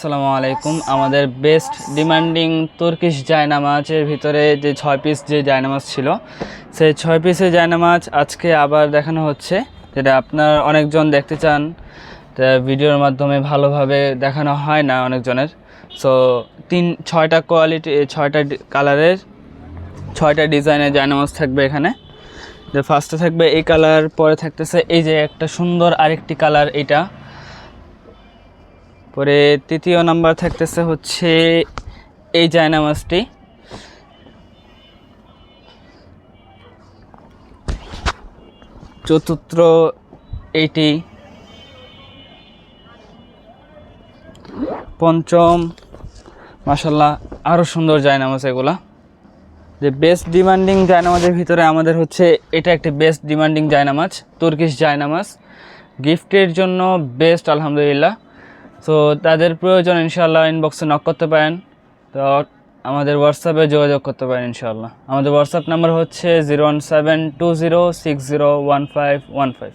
আসসালামু আলাইকুম। আমাদের বেস্ট ডিমান্ডিং তুর্কিশ জায়নামাজের ভিতরে যে 6 পিস যে জায়নামাজ ছিল, সেই 6 পিসের জায়নামাজ আজকে আবার দেখানো হচ্ছে, যেটা আপনার অনেকজন দেখতে চান। তা ভিডিওর মাধ্যমে ভালোভাবে দেখানো হয় না অনেকজনের। সো 6টা কোয়ালিটি, 6টা কালারের 6টা ডিজাইনের জায়নামাজ থাকবে এখানে। যে ফার্স্টে থাকবে এই কালার, পরে থাকতেছে এই যে একটা সুন্দর আরেকটি কালার, এইটা পরে তৃতীয় নাম্বার থাকতেছে হচ্ছে এই জায়নামাজটি, চতুর্থ এইটি, পঞ্চম মাশাল্লাহ আরও সুন্দর জায়নামাজ এগুলা। যে বেস্ট ডিমান্ডিং জায়নামাজের ভিতরে আমাদের হচ্ছে এটা একটি বেস্ট ডিমান্ডিং জায়নামাজ, তুর্কিশ জায়নামাজ, গিফটের জন্য বেস্ট আলহামদুলিল্লাহ। সো তাদের প্রয়োজন ইনশাআল্লাহ ইনবক্সে নক করতে পারেন, তো আমাদের হোয়াটসঅ্যাপে যোগাযোগ করতে পারেন ইনশাআল্লাহ। আমাদের হোয়াটসঅ্যাপ নাম্বার হচ্ছে 01720601515।